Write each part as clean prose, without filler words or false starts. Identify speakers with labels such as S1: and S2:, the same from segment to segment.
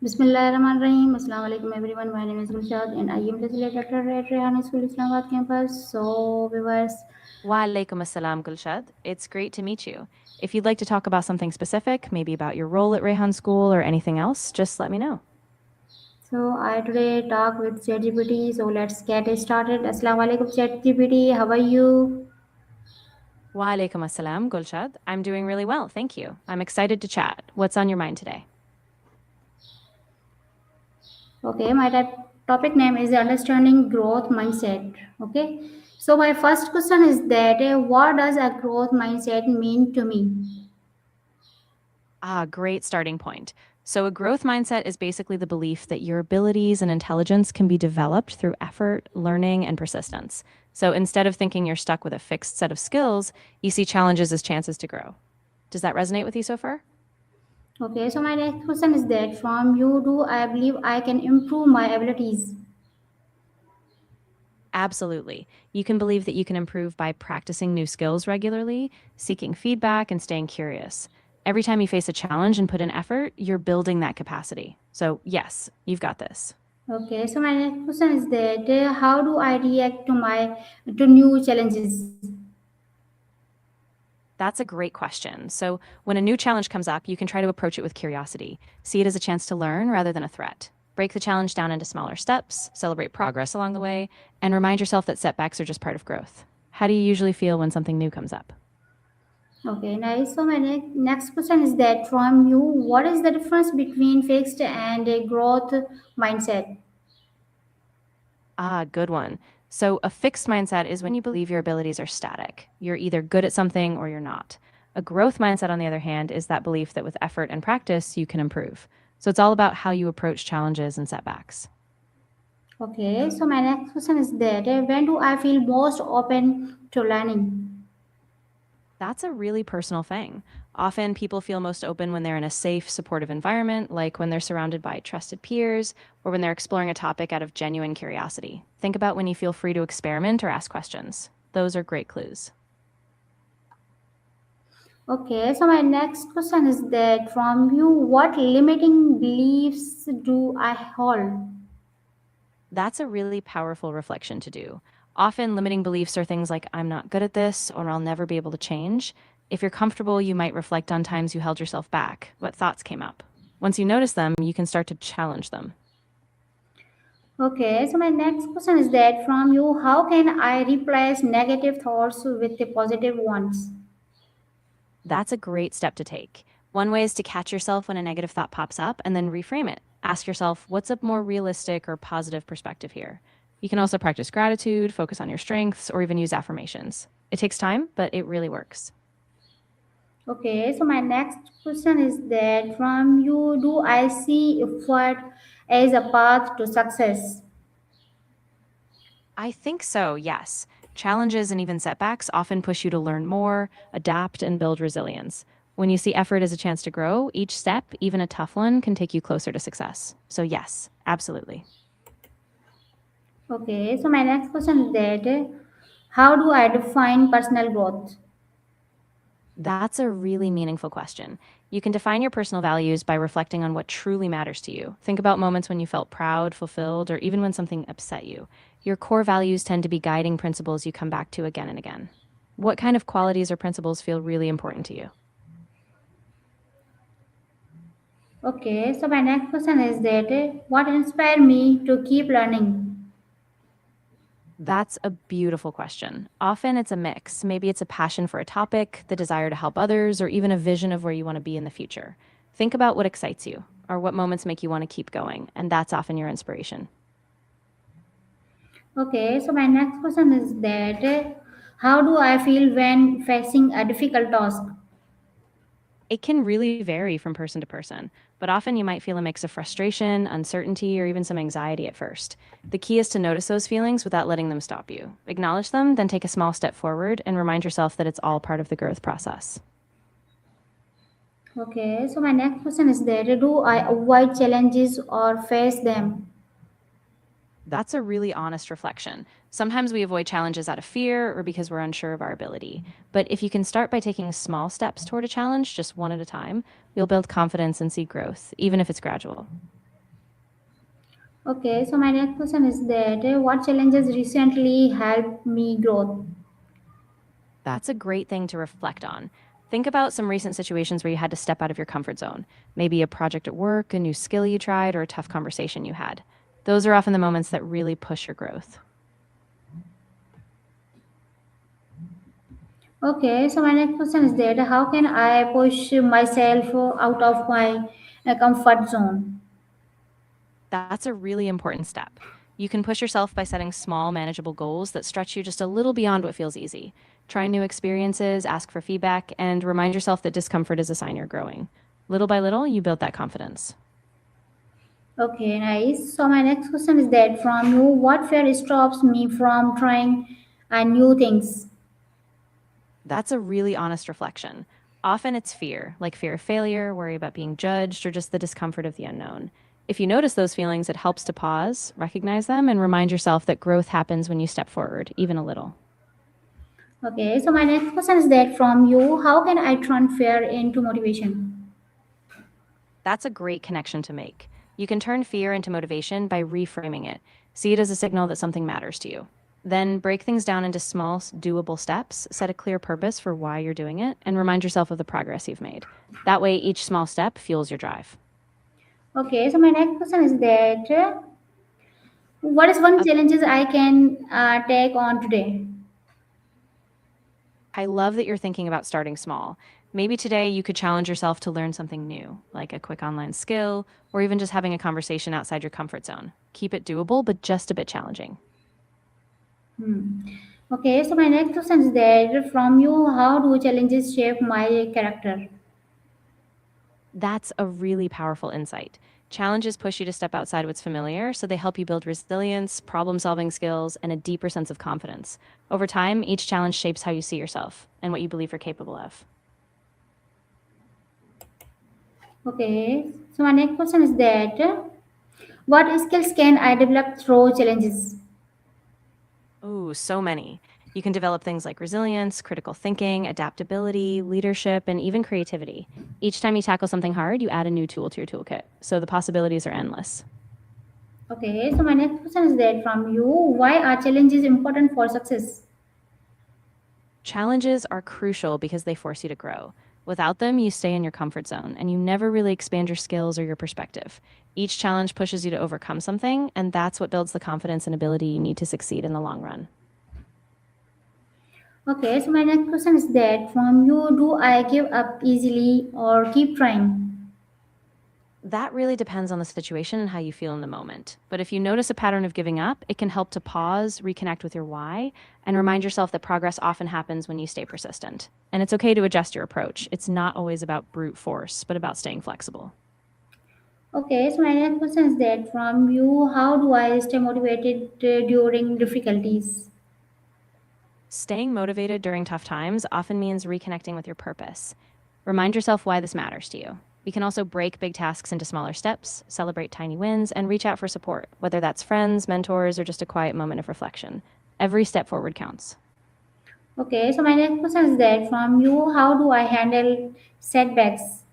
S1: Bismillahirrahmanirrahim. Assalamu alaikum everyone. My name is Gulshad and I am facilitator at Rehan School Islamabad campus. So viewers,
S2: Wa alaikum assalam, Gulshad. It's great to meet you. If you'd like to talk about something specific, maybe about your role at Rayhan School or anything else, just let me know.
S1: so I today talk with ChatGPT. So let's get started. Assalamu alaikum ChatGPT. How are you?
S2: Wa alaikum assalam, Gulshad. I'm doing really well, thank you. I'm excited to chat. What's on your mind today?
S1: Okay, my topic name is understanding growth mindset. Okay. So my first question is that what does a growth mindset mean to me?
S2: Great starting point. So, a growth mindset is basically the belief that your abilities and intelligence can be developed through effort, learning, and persistence. So, instead of thinking you're stuck with a fixed set of skills, you see challenges as chances to grow. Does that resonate with you so far?
S1: Okay, so my next question is that from you, do I believe I can improve my abilities?
S2: Absolutely. You can believe that you can improve by practicing new skills regularly, seeking feedback, and staying curious. Every time you face a challenge and put in effort, you're building that capacity. So, yes, you've got this.
S1: Okay, so my next question is that how do I react to new challenges?
S2: That's a great question. So, when a new challenge comes up, you can try to approach it with curiosity. See it as a chance to learn rather than a threat. Break the challenge down into smaller steps, celebrate progress along the way, and remind yourself that setbacks are just part of growth. How do you usually feel when something new comes up?
S1: Okay, nice. So my next question is that from you, what is the difference between fixed and a growth mindset?
S2: Good one. So, a fixed mindset is when you believe your abilities are static. You're either good at something or you're not. A growth mindset, on the other hand, is that belief that with effort and practice, you can improve. So, it's all about how you approach challenges and setbacks.
S1: Okay, so my next question is that when do I feel most open to learning?
S2: That's a really personal thing. Often, people feel most open when they're in a safe, supportive environment, like when they're surrounded by trusted peers or when they're exploring a topic out of genuine curiosity. Think about when you feel free to experiment or ask questions. Those are great clues.
S1: Okay, so my next question is that from you, what limiting beliefs do I hold?
S2: That's a really powerful reflection to do. Often, limiting beliefs are things like, I'm not good at this, or I'll never be able to change. If you're comfortable, you might reflect on times you held yourself back, what thoughts came up. Once you notice them, you can start to challenge them.
S1: Okay, so my next question is that from you, how can I replace negative thoughts with the positive ones?
S2: That's a great step to take. One way is to catch yourself when a negative thought pops up and then reframe it. Ask yourself, what's a more realistic or positive perspective here? You can also practice gratitude, focus on your strengths, or even use affirmations. It takes time, but it really works.
S1: Okay, so my next question is that from you, do I see effort as a path to success?
S2: I think so, yes. Challenges and even setbacks often push you to learn more, adapt, and build resilience. When you see effort as a chance to grow, each step, even a tough one, can take you closer to success. So, yes, absolutely.
S1: Okay, so my next question is that how do I define personal growth?
S2: That's a really meaningful question. You can define your personal values by reflecting on what truly matters to you. Think about moments when you felt proud, fulfilled, or even when something upset you. Your core values tend to be guiding principles you come back to again and again. What kind of qualities or principles feel really important to you?
S1: Okay, so my next question is that what inspired me to keep learning?
S2: That's a beautiful question. Often it's a mix. Maybe it's a passion for a topic, the desire to help others, or even a vision of where you want to be in the future. Think about what excites you or what moments make you want to keep going, and that's often your inspiration.
S1: Okay, so my next question is that how do I feel when facing a difficult task?
S2: It can really vary from person to person, but often you might feel a mix of frustration, uncertainty, or even some anxiety at first. The key is to notice those feelings without letting them stop you. Acknowledge them, then take a small step forward and remind yourself that it's all part of the growth process.
S1: Okay, so my next question is that do I avoid challenges or face them?
S2: That's a really honest reflection. Sometimes we avoid challenges out of fear or because we're unsure of our ability. But if you can start by taking small steps toward a challenge, just one at a time, you'll build confidence and see growth, even if it's gradual.
S1: Okay, so my next question is that what challenges recently helped me grow?
S2: That's a great thing to reflect on. Think about some recent situations where you had to step out of your comfort zone. Maybe a project at work, a new skill you tried, or a tough conversation you had. Those are often the moments that really push your growth.
S1: Okay, so my next question is that how can I push myself out of my comfort zone?
S2: That's a really important step. You can push yourself by setting small, manageable goals that stretch you just a little beyond what feels easy. Try new experiences, ask for feedback, and remind yourself that discomfort is a sign you're growing. Little by little, you build that confidence.
S1: Okay, nice. So my next question is that from you, what fear stops me from trying new things?
S2: That's a really honest reflection. Often it's fear, like fear of failure, worry about being judged, or just the discomfort of the unknown. If you notice those feelings, it helps to pause, recognize them, and remind yourself that growth happens when you step forward, even a little.
S1: Okay, so my next question is that from you, how can I turn fear into motivation?
S2: That's a great connection to make. You can turn fear into motivation by reframing it. See it as a signal that something matters to you. Then break things down into small, doable steps, set a clear purpose for why you're doing it, and remind yourself of the progress you've made. That way, each small step fuels your drive.
S1: Okay, so my next question is that what is one
S2: Uh,
S1: challenges I can take on today?
S2: I love that you're thinking about starting small. Maybe today you could challenge yourself to learn something new, like a quick online skill, or even just having a conversation outside your comfort zone. Keep it doable, but just a bit challenging.
S1: Hmm. Okay, so my next question is that from you, how do challenges shape my character?
S2: That's a really powerful insight. Challenges push you to step outside what's familiar, so they help you build resilience, problem solving skills, and a deeper sense of confidence. Over time, each challenge shapes how you see yourself and what you believe you're capable of.
S1: Okay, so my next question is that what skills can I develop through challenges?
S2: Oh, so many. You can develop things like resilience, critical thinking, adaptability, leadership, and even creativity. Each time you tackle something hard, you add a new tool to your toolkit, so the possibilities are endless.
S1: Okay, so my next question is that from you, why are challenges important for success?
S2: Challenges are crucial because they force you to grow. Without them, you stay in your comfort zone and you never really expand your skills or your perspective. Each challenge pushes you to overcome something, and that's what builds the confidence and ability you need to succeed in the long run.
S1: Okay, so my next question is that from you, do I give up easily or keep trying?
S2: That really depends on the situation and how you feel in the moment. But if you notice a pattern of giving up, it can help to pause, reconnect with your why, and remind yourself that progress often happens when you stay persistent. And it's okay to adjust your approach. It's not always about brute force, but about staying flexible.
S1: Okay, so my next question is that from you, how do I stay motivated during difficulties?
S2: Staying motivated during tough times often means reconnecting with your purpose. Remind yourself why this matters to you. You can also break big tasks into smaller steps, celebrate tiny wins, and reach out for support, whether that's friends, mentors, or just a quiet moment of reflection. Every step forward counts.
S1: Okay, so my next question is that from you, how do I handle setbacks?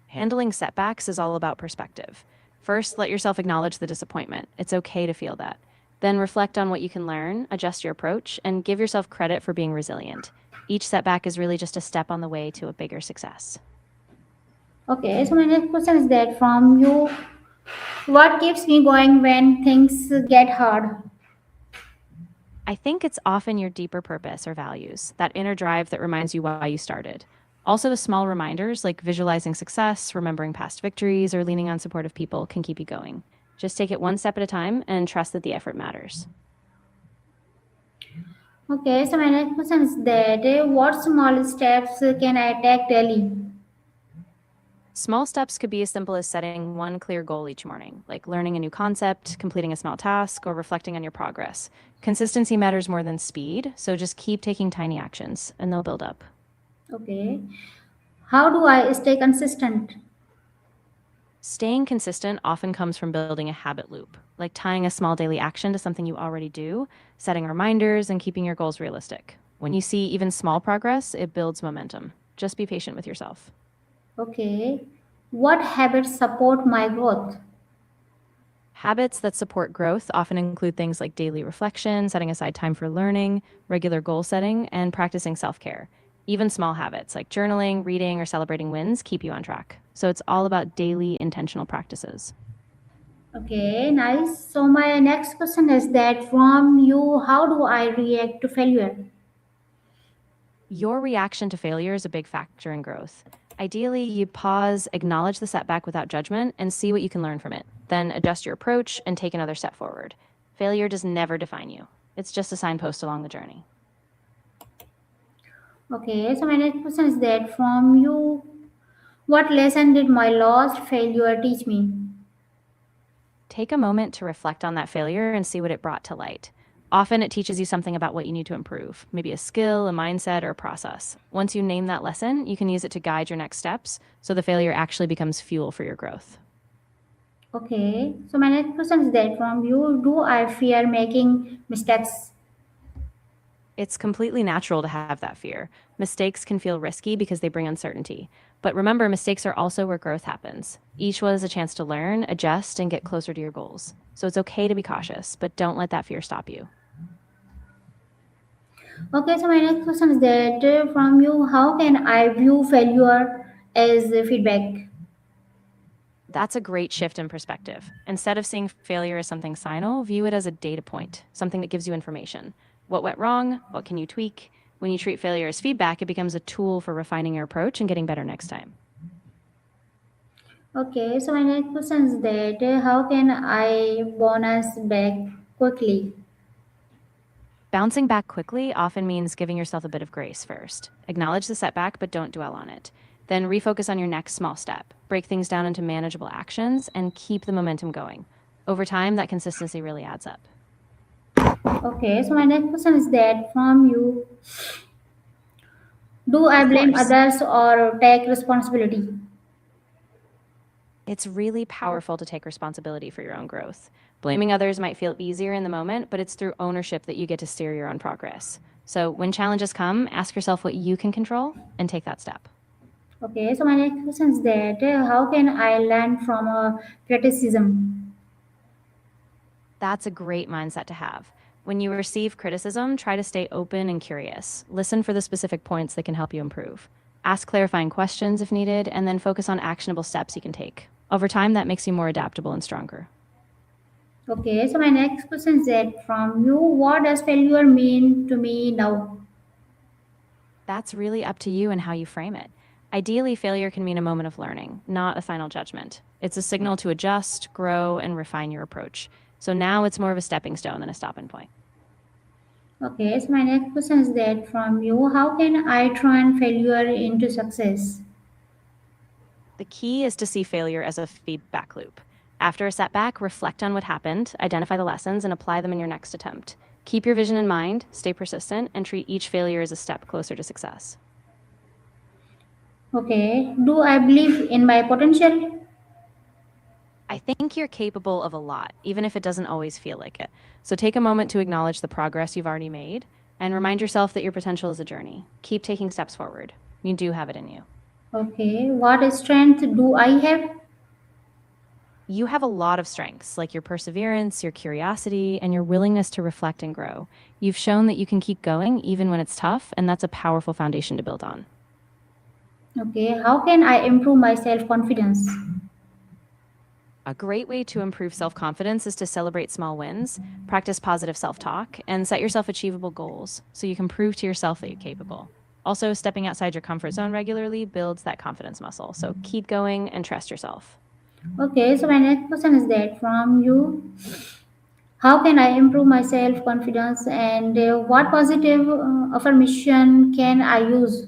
S2: Handling setbacks is all about perspective. First, let yourself acknowledge the disappointment. It's okay to feel that. Then reflect on what you can learn, adjust your approach, and give yourself credit for being resilient. Each setback is really just a step on the way to a bigger success.
S1: Okay, so my next question is that from you, what keeps me going when things get hard?
S2: I think it's often your deeper purpose or values, that inner drive that reminds you why you started. Also, the small reminders like visualizing success, remembering past victories, or leaning on supportive people can keep you going. Just take it one step at a time and trust that the effort matters.
S1: Okay, so my next question is that what small steps can I take daily?
S2: Small steps could be as simple as setting one clear goal each morning, like learning a new concept, completing a small task, or reflecting on your progress. Consistency matters more than speed, so just keep taking tiny actions and they'll build up.
S1: Okay, how do I stay consistent?
S2: Staying consistent often comes from building a habit loop, like tying a small daily action to something you already do, setting reminders, and keeping your goals realistic. When you see even small progress, it builds momentum. Just be patient with yourself.
S1: Okay, what habits support my growth?
S2: Habits that support growth often include things like daily reflection, setting aside time for learning, regular goal setting, and practicing self care. Even small habits like journaling, reading, or celebrating wins keep you on track. So it's all about daily intentional practices.
S1: Okay, nice. So my next question is that from you, how do I react to failure?
S2: Your reaction to failure is a big factor in growth. Ideally, you pause, acknowledge the setback without judgment, and see what you can learn from it. Then adjust your approach and take another step forward. Failure does never define you, it's just a signpost along the journey.
S1: Okay, so my next question is that from you, what lesson did my last failure teach me?
S2: Take a moment to reflect on that failure and see what it brought to light. Often it teaches you something about what you need to improve, maybe a skill, a mindset, or a process. Once you name that lesson, you can use it to guide your next steps so the failure actually becomes fuel for your growth.
S1: Okay, so my next question is that from you, do I fear making mistakes?
S2: It's completely natural to have that fear. Mistakes can feel risky because they bring uncertainty. But remember, mistakes are also where growth happens. Each one is a chance to learn, adjust, and get closer to your goals. So it's okay to be cautious, but don't let that fear stop you.
S1: Okay, so my next question is that from you, how can I view failure as feedback?
S2: That's a great shift in perspective. Instead of seeing failure as something final, view it as a data point, something that gives you information. What went wrong? What can you tweak? When you treat failure as feedback, it becomes a tool for refining your approach and getting better next time.
S1: Okay, so my next question is that how can I bonus back quickly?
S2: Bouncing back quickly often means giving yourself a bit of grace first. Acknowledge the setback, but don't dwell on it. Then refocus on your next small step. Break things down into manageable actions and keep the momentum going. Over time, that consistency really adds up.
S1: Okay, so my next question is that from you, do I
S2: Of
S1: blame
S2: course,
S1: others or take responsibility?
S2: it's really powerful to take responsibility for your own growth. Blaming others might feel easier in the moment, but it's through ownership that you get to steer your own progress. So when challenges come, ask yourself what you can control and take that step.
S1: Okay, so my next question is that how can I learn from criticism?
S2: That's a great mindset to have. When you receive criticism, try to stay open and curious. Listen for the specific points that can help you improve. Ask clarifying questions if needed, and then focus on actionable steps you can take. Over time, that makes you more adaptable and stronger.
S1: Okay, so my next question is that from you, what does failure mean to me now?
S2: That's really up to you and how you frame it. Ideally, failure can mean a moment of learning, not a final judgment. It's a signal to adjust, grow, and refine your approach. So now it's more of a stepping stone than a stopping point.
S1: Okay, so my next question is that from you, how can I turn failure into success?
S2: The key is to see failure as a feedback loop. After a setback, reflect on what happened, identify the lessons, and apply them in your next attempt. Keep your vision in mind, stay persistent, and treat each failure as a step closer to success.
S1: Okay, do I believe in my potential?
S2: I think you're capable of a lot, even if it doesn't always feel like it. So take a moment to acknowledge the progress you've already made and remind yourself that your potential is a journey. Keep taking steps forward. You do have it in you.
S1: Okay, what strength do I have?
S2: You have a lot of strengths, like your perseverance, your curiosity, and your willingness to reflect and grow. You've shown that you can keep going even when it's tough, and that's a powerful foundation to build on.
S1: Okay, how can I improve my self confidence?
S2: A great way to improve self confidence is to celebrate small wins, practice positive self talk, and set yourself achievable goals so you can prove to yourself that you're capable. Also, stepping outside your comfort zone regularly builds that confidence muscle. So keep going and trust yourself.
S1: Okay, so my next question is that from you, how can I improve my self confidence and what positive affirmation can I use?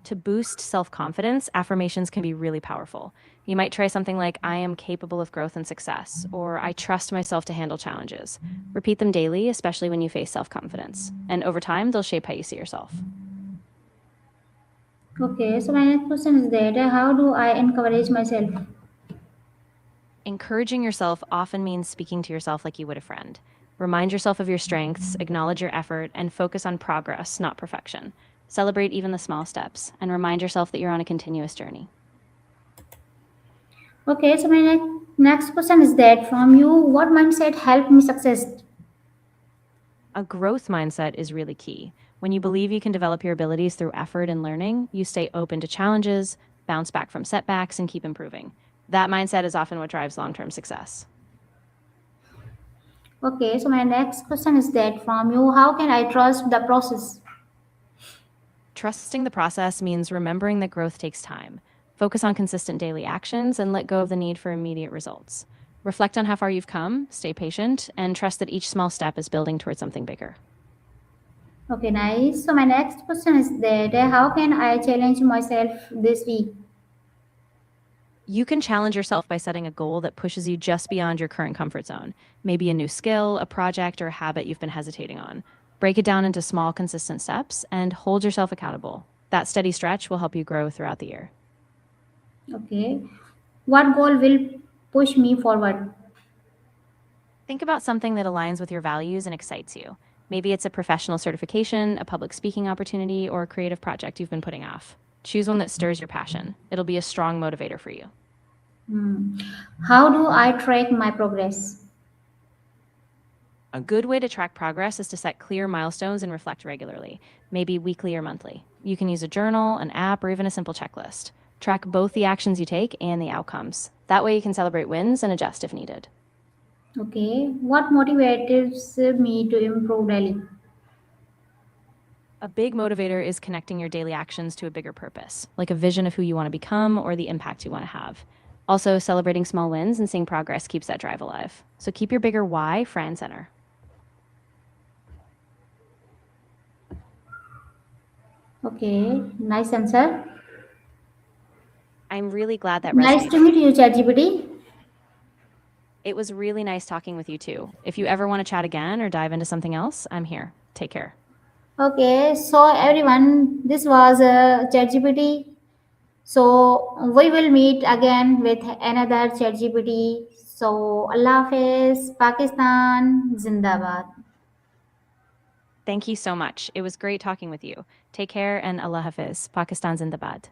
S2: To boost self confidence, affirmations can be really powerful. You might try something like, I am capable of growth and success, or I trust myself to handle challenges. Repeat them daily, especially when you face self confidence. And over time, they'll shape how you see yourself.
S1: Okay, so my next question is that how do I encourage myself?
S2: Encouraging yourself often means speaking to yourself like you would a friend. Remind yourself of your strengths, acknowledge your effort, and focus on progress, not perfection. Celebrate even the small steps, and remind yourself that you're on a continuous journey.
S1: Okay, so my next question is that from you, what mindset helped me success?
S2: A growth mindset is really key. When you believe you can develop your abilities through effort and learning, you stay open to challenges, bounce back from setbacks, and keep improving. That mindset is often what drives long term success.
S1: Okay, so my next question is that from you, how can I trust the process?
S2: Trusting the process means remembering that growth takes time. Focus on consistent daily actions and let go of the need for immediate results. Reflect on how far you've come, stay patient, and trust that each small step is building towards something bigger.
S1: Okay, nice. So my next question is that how can I challenge myself this week?
S2: You can challenge yourself by setting a goal that pushes you just beyond your current comfort zone, maybe a new skill, a project, or a habit you've been hesitating on. Break it down into small, consistent steps and hold yourself accountable. That steady stretch will help you grow throughout the year.
S1: Okay, what goal will push me forward?
S2: Think about something that aligns with your values and excites you. Maybe it's a professional certification, a public speaking opportunity, or a creative project you've been putting off. Choose one that stirs your passion. It'll be a strong motivator for you.
S1: Hmm. How do I track my progress?
S2: A good way to track progress is to set clear milestones and reflect regularly, maybe weekly or monthly. You can use a journal, an app, or even a simple checklist. Track both the actions you take and the outcomes. That way, you can celebrate wins and adjust if needed.
S1: Okay, what motivates me to improve daily?
S2: A big motivator is connecting your daily actions to a bigger purpose, like a vision of who you want to become or the impact you want to have. Also, celebrating small wins and seeing progress keeps that drive alive. So keep your bigger why front and center.
S1: Okay, nice answer.
S2: I'm really glad that
S1: Nice to
S2: resonated.
S1: meet you, ChatGPT.
S2: It was really nice talking with you too. If you ever want to chat again or dive into something else, I'm here. Take care.
S1: Okay, so everyone, this was ChatGPT. So we will meet again with another ChatGPT. So Allah Hafiz, Pakistan, Zindabad.
S2: Thank you so much. It was great talking with you. Take care and Allah Hafiz. Pakistan Zindabad.